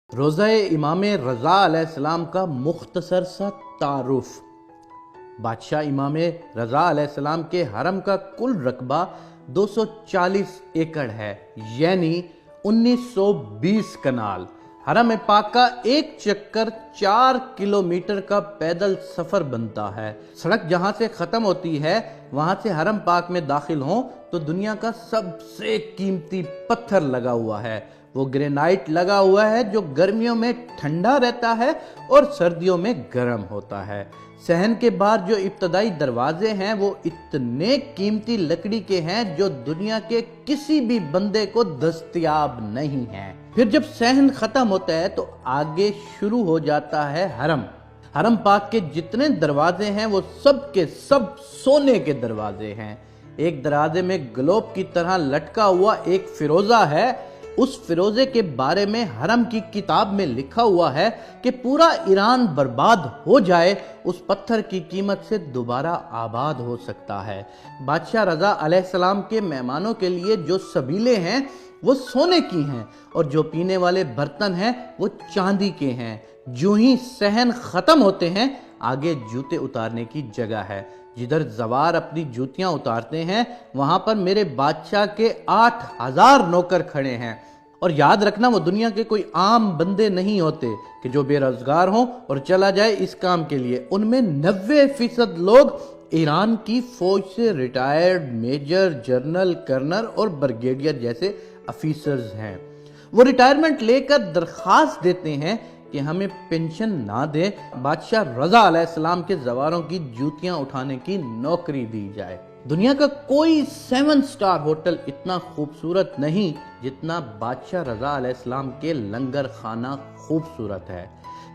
روضہ امام رضا علیہ السلام کا مختصر سا تعارف۔ بادشاہ امام رضا علیہ السلام کے حرم کا کل رقبہ 240 ایکڑ ہے، یعنی 1920 کنال۔ حرم پاک کا ایک چکر 4 کلومیٹر کا پیدل سفر بنتا ہے۔ سڑک جہاں سے ختم ہوتی ہے وہاں سے حرم پاک میں داخل ہوں تو دنیا کا سب سے قیمتی پتھر لگا ہوا ہے۔ وہ گرینائٹ لگا ہوا ہے جو گرمیوں میں ٹھنڈا رہتا ہے اور سردیوں میں گرم ہوتا ہے۔ صحن کے باہر جو ابتدائی دروازے ہیں وہ اتنے قیمتی لکڑی کے ہیں جو دنیا کے کسی بھی بندے کو دستیاب نہیں ہیں۔ پھر جب صحن ختم ہوتا ہے تو آگے شروع ہو جاتا ہے حرم۔ حرم پاک کے جتنے دروازے ہیں وہ سب کے سب سونے کے دروازے ہیں۔ ایک دروازے میں گلوب کی طرح لٹکا ہوا ایک فیروزہ ہے۔ اس فیروزے کے بارے میں حرم کی کتاب میں لکھا ہوا ہے کہ پورا ایران برباد ہو جائے اس پتھر کی قیمت سے دوبارہ آباد ہو سکتا ہے۔ بادشاہ رضا علیہ السلام کے مہمانوں کے لیے جو سبیلے ہیں وہ سونے کی ہیں اور جو پینے والے برتن ہیں وہ چاندی کے ہیں۔ جو ہی صحن ختم ہوتے ہیں آگے جوتے اتارنے کی جگہ ہے۔ جدھر زوار اپنی جوتیاں اتارتے ہیں وہاں پر میرے بادشاہ کے 8000 نوکر کھڑے ہیں۔ اور یاد رکھنا وہ دنیا کے کوئی عام بندے نہیں ہوتے کہ جو بے روزگار ہوں اور چلا جائے اس کام کے لیے۔ ان میں 90% لوگ ایران کی فوج سے ریٹائرڈ میجر، جنرل، کرنل اور بریگیڈیئر جیسے افیسرز ہیں۔ وہ ریٹائرمنٹ لے کر درخواست دیتے ہیں کہ ہمیں پینشن نہ دے، بادشاہ رضا علیہ السلام کے زواروں کی جوتیاں اٹھانے کی نوکری دی جائے۔ دنیا کا کوئی 7 سٹار ہوٹل اتنا خوبصورت نہیں جتنا بادشاہ رضا علیہ السلام کے لنگر خانہ خوبصورت ہے۔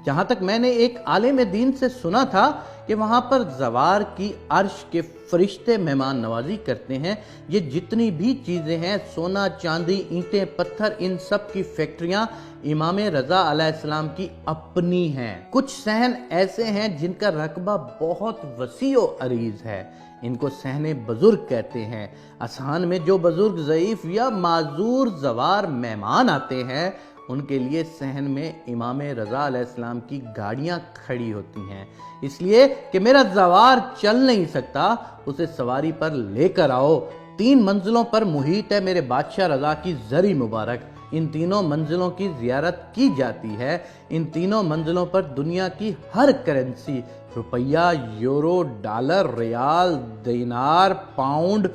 جہاں تک میں نے ایک عالم دین سے سنا تھا کہ وہاں پر زوار کی عرش کے فرشتے مہمان نوازی کرتے ہیں۔ یہ جتنی بھی چیزیں ہیں، سونا، چاندی، اینٹیں، پتھر، ان سب کی فیکٹریاں امام رضا علیہ السلام کی اپنی ہیں۔ کچھ صحن ایسے ہیں جن کا رقبہ بہت وسیع و عریض ہے۔ ان کو صحن بزرگ کہتے ہیں۔ اذہان میں جو بزرگ، ضعیف یا معذور زوار مہمان آتے ہیں ان کے لیے صحن میں امام رضا علیہ السلام کی گاڑیاں کھڑی ہوتی ہیں، اس لیے کہ میرا زوار چل نہیں سکتا، اسے سواری پر لے کر آؤ۔ 3 منزلوں پر محیط ہے میرے بادشاہ رضا کی زری مبارک۔ ان تینوں منزلوں کی زیارت کی جاتی ہے۔ ان تینوں منزلوں پر دنیا کی ہر کرنسی، روپیہ، یورو، ڈالر، ریال، دینار، پاؤنڈ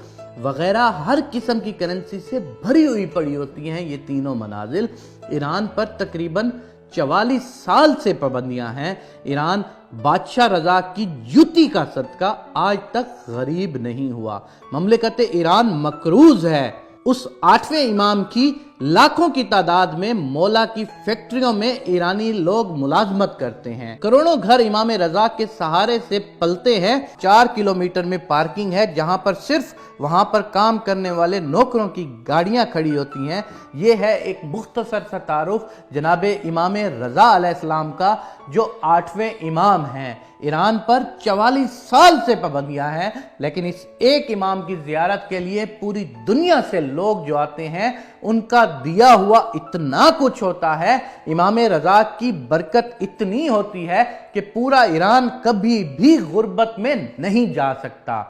وغیرہ ہر قسم کی کرنسی سے بھری ہوئی پڑی ہوتی ہیں۔ یہ تینوں منازل ایران پر تقریباً 44 سال سے پابندیاں ہیں۔ ایران بادشاہ رضا کی جوتی کا صدقہ آج تک غریب نہیں ہوا۔ مملکت ایران مقروض ہے۔ اس 8ویں امام کی لاکھوں کی تعداد میں مولا کی فیکٹریوں میں ایرانی لوگ ملازمت کرتے ہیں۔ کروڑوں گھر امام رضا کے سہارے سے پلتے ہیں۔ 4 کلومیٹر میں پارکنگ ہے جہاں پر صرف وہاں پر کام کرنے والے نوکروں کی گاڑیاں کھڑی ہوتی ہیں۔ یہ ہے ایک مختصر سا تعارف جناب امام رضا علیہ السلام کا جو 8ویں امام ہیں۔ ایران پر 44 سال سے پابندیاں ہیں، لیکن اس ایک امام کی زیارت کے لیے پوری دنیا سے لوگ جو آتے ہیں ان کا دیا ہوا اتنا کچھ ہوتا ہے۔ امام رضا کی برکت اتنی ہوتی ہے کہ پورا ایران کبھی بھی غربت میں نہیں جا سکتا۔